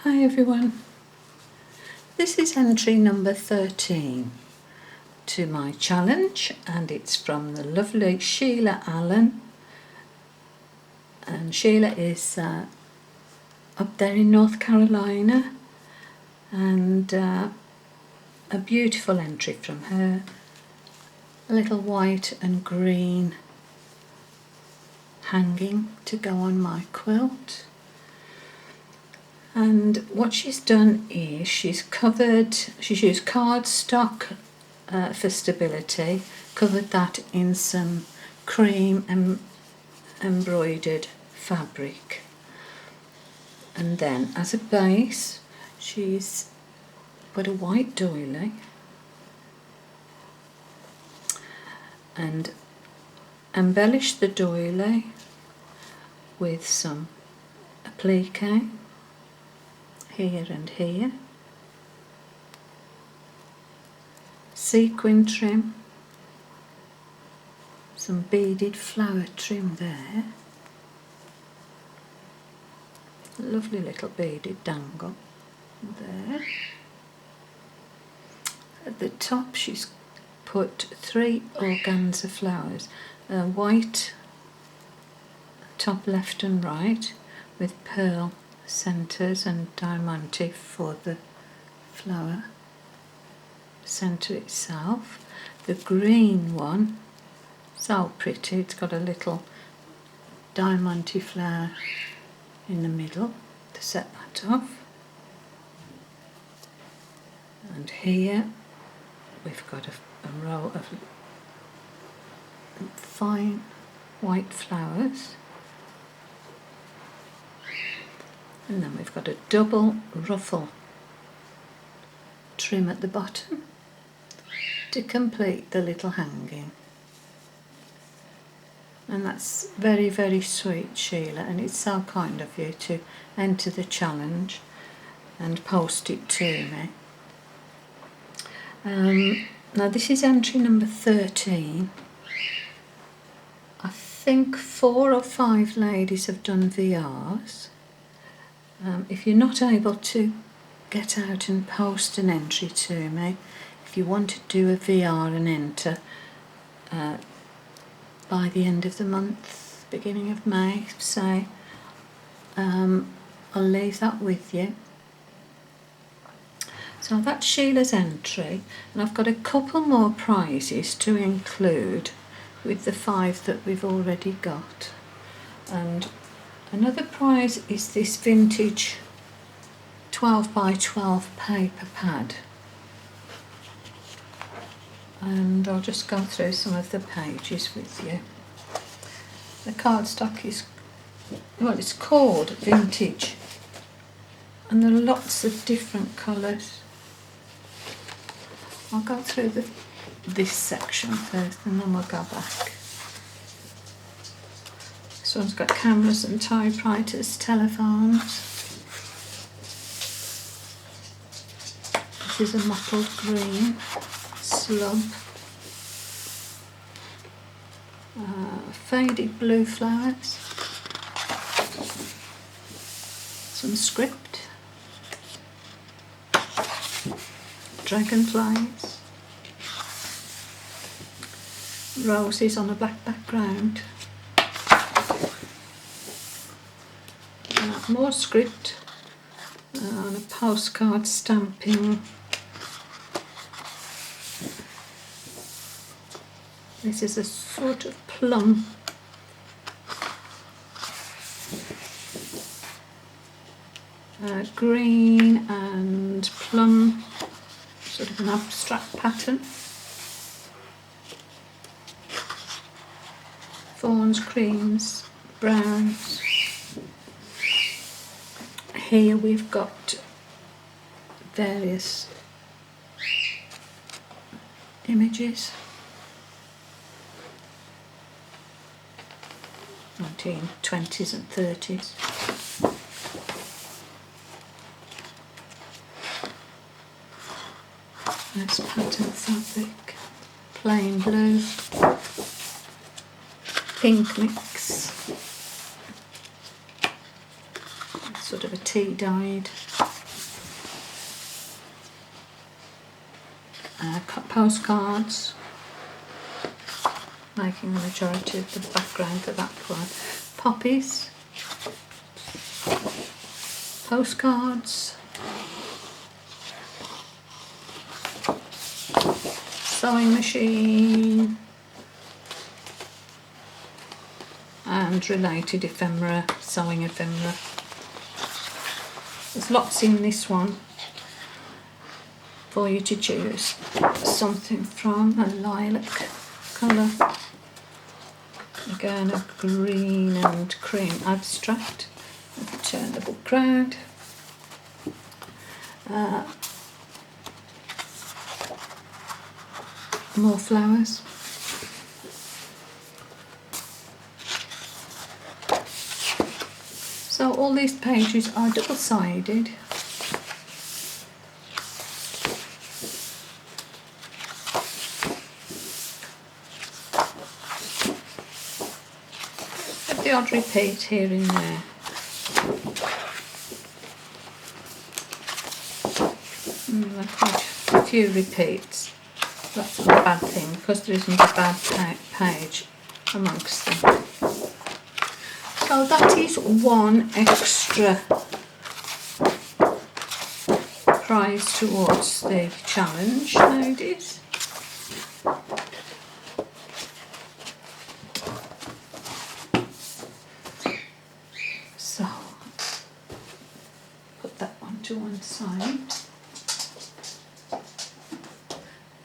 Hi everyone, this is entry number 13 to my challenge, and it's from the lovely Sheila Allen, and Sheila is up there in North Carolina, and a beautiful entry from her, a little white and green hanging to go on my quilt. And what she's done is she's used cardstock for stability, covered that in some cream embroidered fabric, and then as a base she's put a white doily and embellished the doily with some applique here and here, sequin trim, some beaded flower trim there, a lovely little beaded dangle there. At the top she's put 3 organza flowers, white top left and right with pearl centres and diamante for the flower centre itself. The green one, so pretty, it's got a little diamante flower in the middle to set that off. And here we've got a row of fine white flowers, and then we've got a double ruffle trim at the bottom to complete the little hanging. And that's very, very sweet, Sheila, and it's so kind of you to enter the challenge and post it to me. Now this is entry number 13. I think 4 or 5 ladies have done VRs. If you're not able to get out and post an entry to me, if you want to do a VR and enter by the end of the month, beginning of May, say, I'll leave that with you. So that's Sheila's entry, and I've got a couple more prizes to include with the 5 that we've already got. And another prize is this vintage 12 by 12 paper pad, and I'll just go through some of the pages with you. The cardstock is, well, it's called vintage, and there are lots of different colours. I'll go through this section first and then we'll go back. This one's got cameras and typewriters, telephones. This is a mottled green slub. Faded blue flowers. Some script. Dragonflies. Roses on a black background. More script on a postcard stamping. This is a sort of plum. Green and plum, sort of an abstract pattern. Fawns, creams, browns. Here we've got various images. 1920s and 30s. Nice pattern fabric, plain blue, pink mix, sort of a tea dyed postcards, making the majority of the background for that one. Poppies, postcards, sewing machine, and related ephemera, sewing ephemera. There's lots in this one for you to choose something from. A lilac colour, again a green and cream abstract. Let me turn the book round. More flowers. So all these pages are double-sided. The odd repeat here and there. Quite a few repeats. That's not a bad thing because there isn't a bad page amongst them. So that is one extra prize towards the challenge, ladies. So put that one to one side.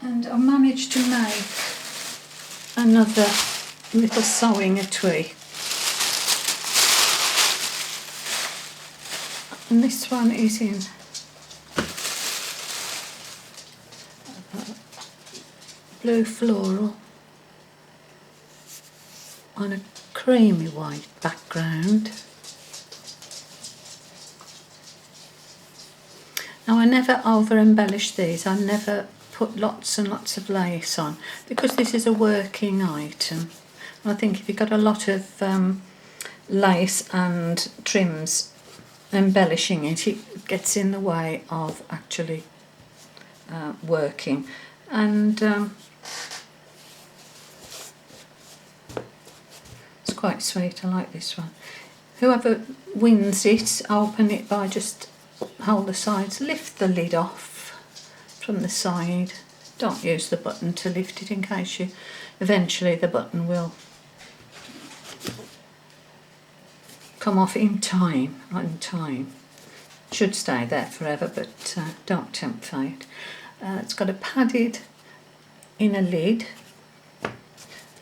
And I managed to make another little sewing etui. And this one is in blue floral on a creamy white background. Now I never over embellish these, I never put lots and lots of lace on because this is a working item. I think if you've got a lot of lace and trims embellishing it, it gets in the way of actually working. And it's quite sweet, I like this one. Whoever wins it, open it by just hold the sides, lift the lid off from the side. Don't use the button to lift it in case you eventually the button will come off in time. Should stay there forever, but don't tempt fate. It's got a padded inner lid,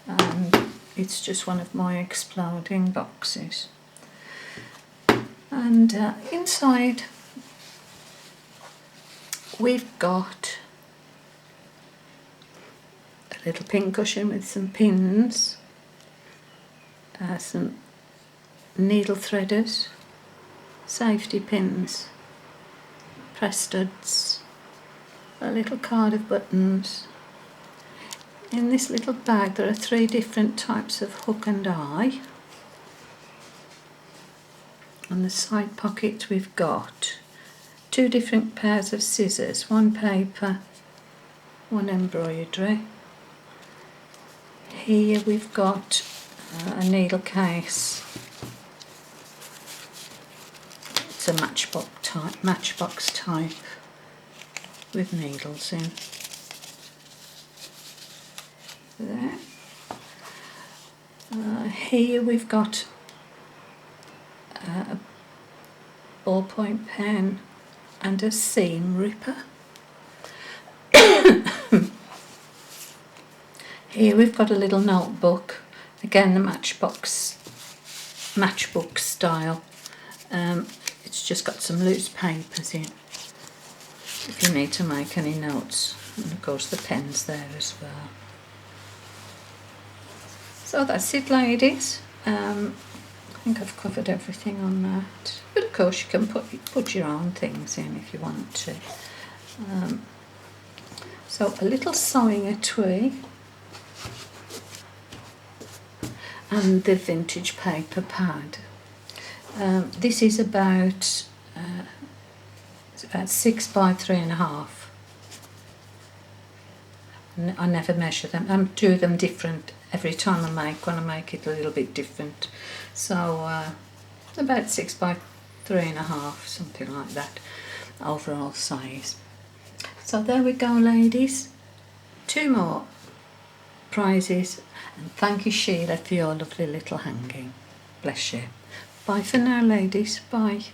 and it's just one of my exploding boxes. And inside we've got a little pin cushion with some pins, some needle threaders, safety pins, press studs, a little card of buttons. In this little bag there are 3 different types of hook and eye. On the side pocket we've got 2 different pairs of scissors, 1 paper, 1 embroidery. Here we've got a needle case. It's a matchbox type with needles in. There. Here we've got a ballpoint pen and a seam ripper. Here we've got a little notebook, again the matchbook style. It's just got some loose papers in if you need to make any notes, and of course the pen's there as well. So that's it, ladies. I think I've covered everything on that, but of course you can put your own things in if you want to. So a little sewing etui and the vintage paper pad. This is about 6 by 3.5. I never measure them. I do them different every time I make it a little bit different. So about 6 by 3.5, something like that, overall size. So there we go, ladies. 2 more prizes, and thank you, Sheila, for your lovely little hanging. Bless you. Bye for now, ladies. Bye.